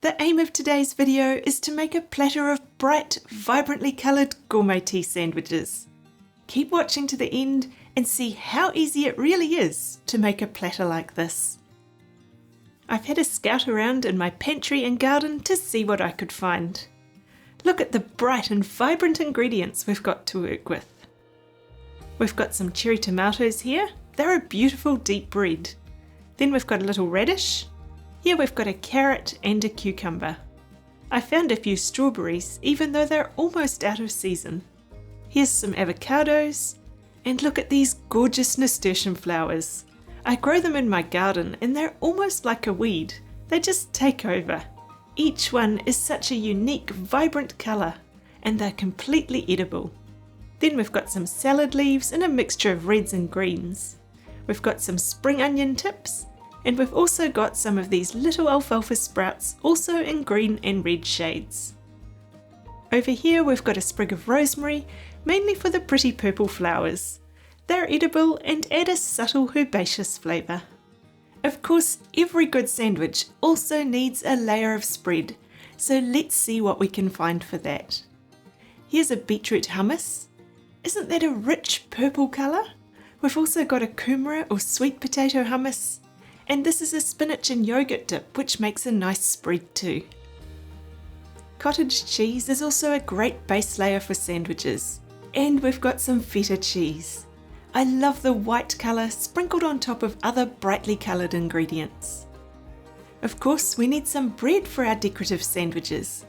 The aim of today's video is to make a platter of bright, vibrantly coloured gourmet tea sandwiches. Keep watching to the end and see how easy it really is to make a platter like this. I've had a scout around in my pantry and garden to see what I could find. Look at the bright and vibrant ingredients we've got to work with. We've got some cherry tomatoes here. They're a beautiful deep red. Then we've got a little radish. Here we've got a carrot and a cucumber. I found a few strawberries, even though they're almost out of season. Here's some avocados, and look at these gorgeous nasturtium flowers. I grow them in my garden and they're almost like a weed. They just take over. Each one is such a unique, vibrant colour, and they're completely edible. Then we've got some salad leaves and a mixture of reds and greens. We've got some spring onion tips, and we've also got some of these little alfalfa sprouts, also in green and red shades. Over here we've got a sprig of rosemary, mainly for the pretty purple flowers. They're edible and add a subtle herbaceous flavour. Of course, every good sandwich also needs a layer of spread, so let's see what we can find for that. Here's a beetroot hummus. Isn't that a rich purple colour? We've also got a kumara or sweet potato hummus. And this is a spinach and yogurt dip, which makes a nice spread too. Cottage cheese is also a great base layer for sandwiches. And we've got some feta cheese. I love the white colour sprinkled on top of other brightly coloured ingredients. Of course, we need some bread for our decorative sandwiches.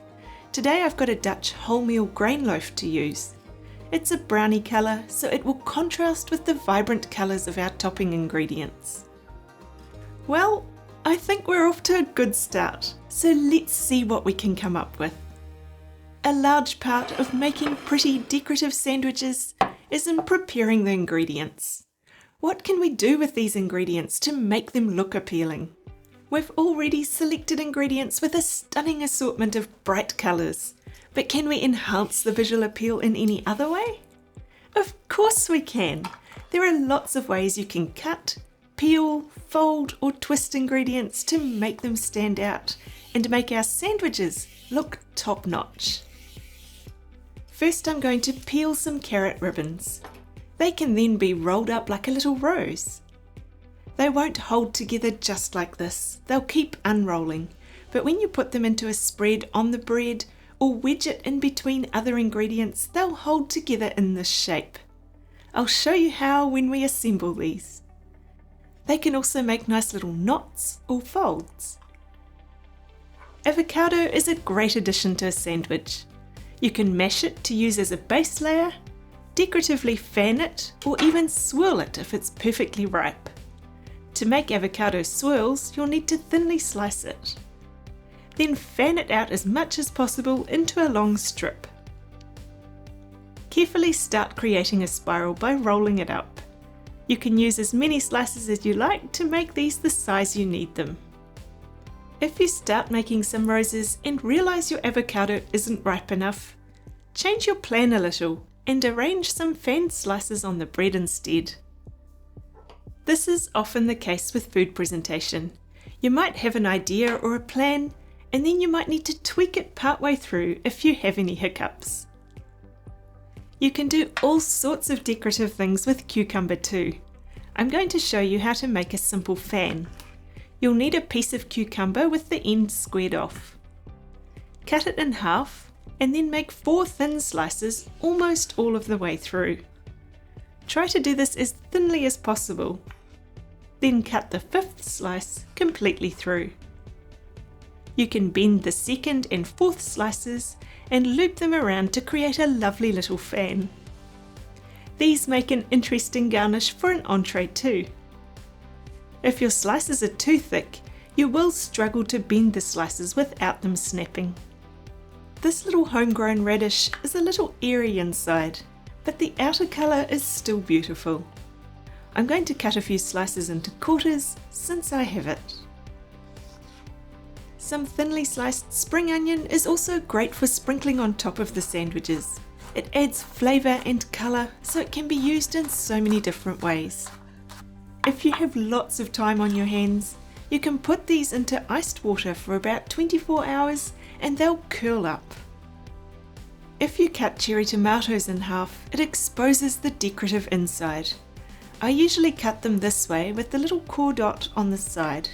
Today I've got a Dutch wholemeal grain loaf to use. It's a browny colour, so it will contrast with the vibrant colours of our topping ingredients. Well, I think we're off to a good start, so let's see what we can come up with. A large part of making pretty decorative sandwiches is in preparing the ingredients. What can we do with these ingredients to make them look appealing? We've already selected ingredients with a stunning assortment of bright colours, but can we enhance the visual appeal in any other way? Of course we can! There are lots of ways you can cut, peel, fold or twist ingredients to make them stand out and make our sandwiches look top-notch. First I'm going to peel some carrot ribbons. They can then be rolled up like a little rose. They won't hold together just like this, they'll keep unrolling, but when you put them into a spread on the bread or wedge it in between other ingredients, they'll hold together in this shape. I'll show you how when we assemble these. They can also make nice little knots or folds. Avocado is a great addition to a sandwich. You can mash it to use as a base layer, decoratively fan it, or even swirl it if it's perfectly ripe. To make avocado swirls, you'll need to thinly slice it. Then fan it out as much as possible into a long strip. Carefully start creating a spiral by rolling it up. You can use as many slices as you like to make these the size you need them. If you start making some roses and realise your avocado isn't ripe enough, change your plan a little and arrange some fanned slices on the bread instead. This is often the case with food presentation. You might have an idea or a plan, and then you might need to tweak it partway through if you have any hiccups. You can do all sorts of decorative things with cucumber too. I'm going to show you how to make a simple fan. You'll need a piece of cucumber with the end squared off. Cut it in half and then make 4 thin slices almost all of the way through. Try to do this as thinly as possible. Then cut the 5th slice completely through. You can bend the 2nd and 4th slices and loop them around to create a lovely little fan. These make an interesting garnish for an entree too. If your slices are too thick, you will struggle to bend the slices without them snapping. This little homegrown radish is a little airy inside, but the outer colour is still beautiful. I'm going to cut a few slices into quarters since I have it. Some thinly sliced spring onion is also great for sprinkling on top of the sandwiches. It adds flavour and colour, so it can be used in so many different ways. If you have lots of time on your hands, You can put these into iced water for about 24 hours and they'll curl up. If you cut cherry tomatoes in half, it exposes the decorative inside. I usually cut them this way with the little core dot on the side.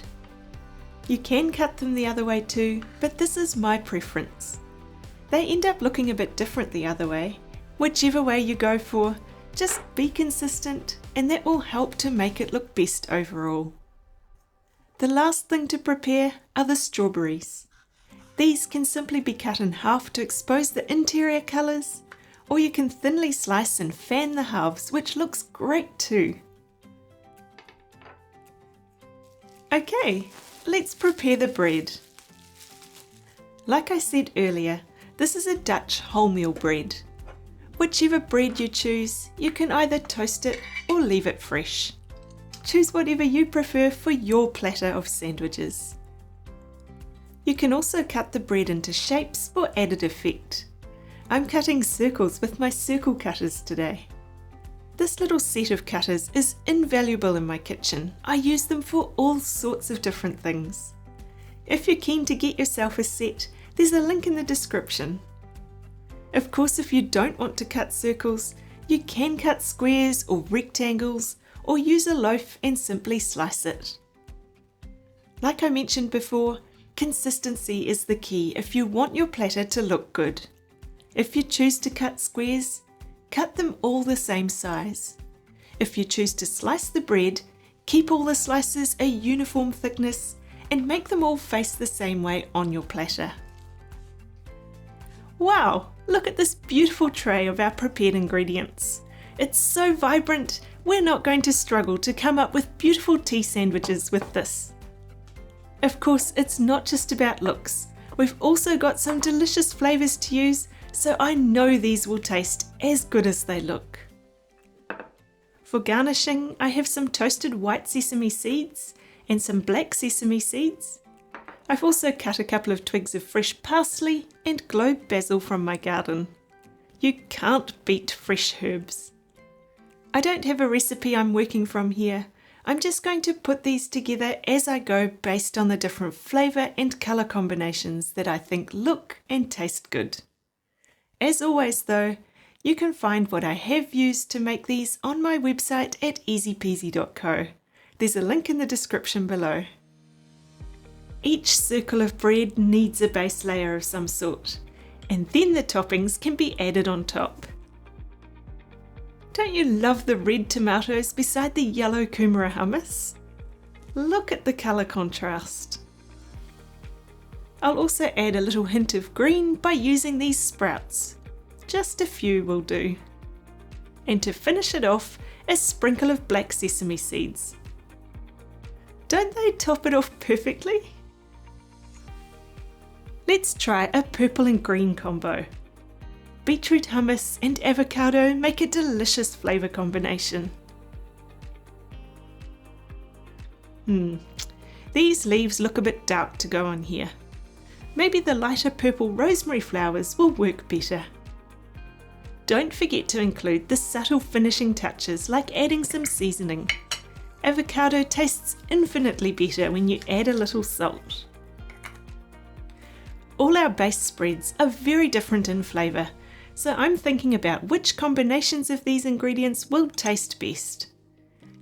You can cut them the other way too, but this is my preference. They end up looking a bit different the other way. Whichever way you go for, just be consistent and that will help to make it look best overall. The last thing to prepare are the strawberries. These can simply be cut in half to expose the interior colours, or you can thinly slice and fan the halves, which looks great too. Okay, let's prepare the bread. Like I said earlier, this is a Dutch wholemeal bread. Whichever bread you choose, you can either toast it or leave it fresh. Choose whatever you prefer for your platter of sandwiches. You can also cut the bread into shapes for added effect. I'm cutting circles with my circle cutters today. This little set of cutters is invaluable in my kitchen. I use them for all sorts of different things. If you're keen to get yourself a set, there's a link in the description. Of course, if you don't want to cut circles, you can cut squares or rectangles, or use a loaf and simply slice it. Like I mentioned before, consistency is the key if you want your platter to look good. If you choose to cut squares, cut them all the same size. If you choose to slice the bread, keep all the slices a uniform thickness and make them all face the same way on your platter. Wow, look at this beautiful tray of our prepared ingredients. It's so vibrant, we're not going to struggle to come up with beautiful tea sandwiches with this. Of course, it's not just about looks. We've also got some delicious flavours to use, so I know these will taste as good as they look. For garnishing, I have some toasted white sesame seeds and some black sesame seeds. I've also cut a couple of twigs of fresh parsley and globe basil from my garden. You can't beat fresh herbs. I don't have a recipe I'm working from here. I'm just going to put these together as I go based on the different flavour and colour combinations that I think look and taste good. As always though, you can find what I have used to make these on my website at easypeasy.co. There's a link in the description below. Each circle of bread needs a base layer of some sort, and then the toppings can be added on top. Don't you love the red tomatoes beside the yellow kumara hummus? Look at the colour contrast. I'll also add a little hint of green by using these sprouts. Just a few will do. And to finish it off, a sprinkle of black sesame seeds. Don't they top it off perfectly? Let's try a purple and green combo. Beetroot hummus and avocado make a delicious flavour combination. These leaves look a bit dark to go on here. Maybe the lighter purple rosemary flowers will work better. Don't forget to include the subtle finishing touches like adding some seasoning. Avocado tastes infinitely better when you add a little salt. All our base spreads are very different in flavour, so I'm thinking about which combinations of these ingredients will taste best.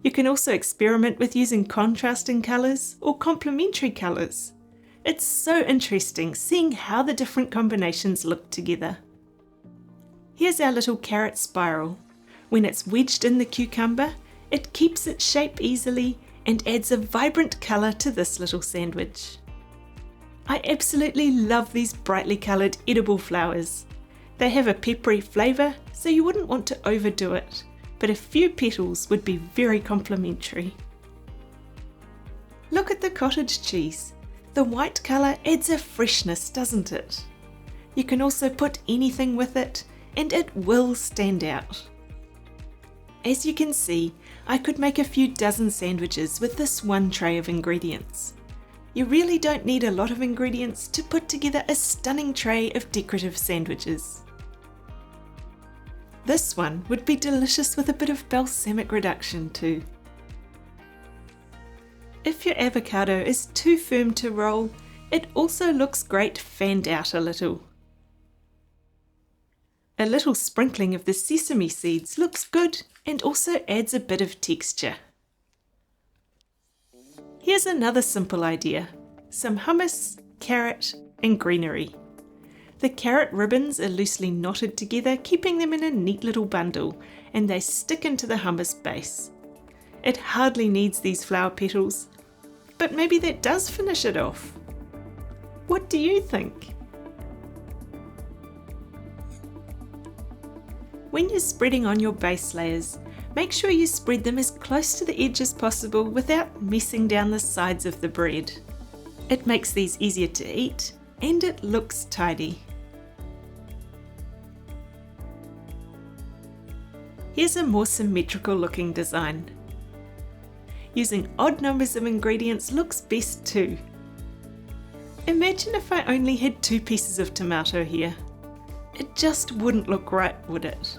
You can also experiment with using contrasting colours or complementary colours. It's so interesting seeing how the different combinations look together. Here's our little carrot spiral. When it's wedged in the cucumber, it keeps its shape easily and adds a vibrant colour to this little sandwich. I absolutely love these brightly coloured edible flowers. They have a peppery flavour, so you wouldn't want to overdo it, but a few petals would be very complimentary. Look at the cottage cheese. The white colour adds a freshness, doesn't it? You can also put anything with it, and it will stand out. As you can see, I could make a few dozen sandwiches with this one tray of ingredients. You really don't need a lot of ingredients to put together a stunning tray of decorative sandwiches. This one would be delicious with a bit of balsamic reduction too. If your avocado is too firm to roll, it also looks great fanned out a little. A little sprinkling of the sesame seeds looks good and also adds a bit of texture. Here's another simple idea: some hummus, carrot and greenery. The carrot ribbons are loosely knotted together, keeping them in a neat little bundle, and they stick into the hummus base. It hardly needs these flower petals, but maybe that does finish it off. What do you think? When you're spreading on your base layers, make sure you spread them as close to the edge as possible without messing down the sides of the bread. It makes these easier to eat and it looks tidy. Here's a more symmetrical looking design. Using odd numbers of ingredients looks best too. Imagine if I only had 2 pieces of tomato here. It just wouldn't look right, would it?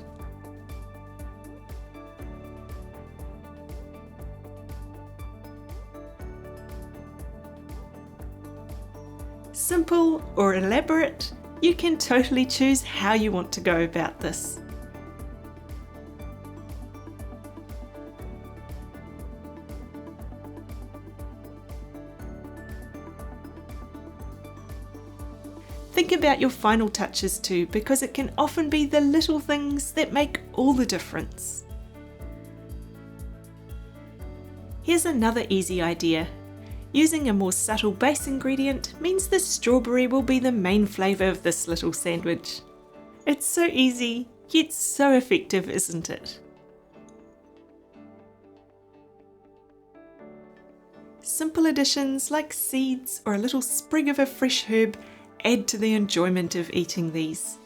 Simple or elaborate, you can totally choose how you want to go about this. Think about your final touches too, because it can often be the little things that make all the difference. Here's another easy idea. Using a more subtle base ingredient means the strawberry will be the main flavour of this little sandwich. It's so easy, yet so effective, isn't it? Simple additions like seeds or a little sprig of a fresh herb add to the enjoyment of eating these.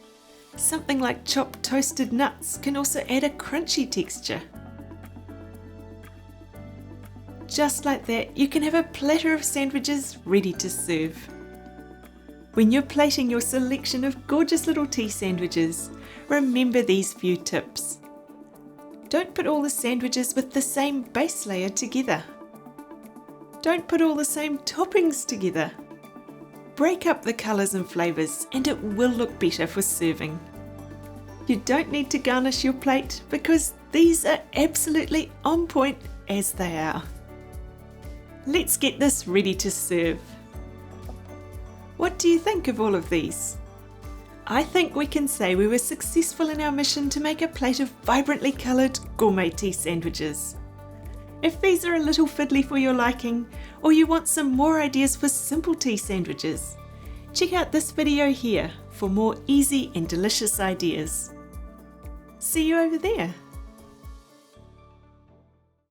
Something like chopped toasted nuts can also add a crunchy texture. Just like that, you can have a platter of sandwiches ready to serve. When you're plating your selection of gorgeous little tea sandwiches, remember these few tips. Don't put all the sandwiches with the same base layer together. Don't put all the same toppings together. Break up the colours and flavours and it will look better for serving. You don't need to garnish your plate because these are absolutely on point as they are. Let's get this ready to serve. What do you think of all of these? I think we can say we were successful in our mission to make a plate of vibrantly coloured gourmet tea sandwiches. If these are a little fiddly for your liking, or you want some more ideas for simple tea sandwiches, check out this video here for more easy and delicious ideas. See you over there.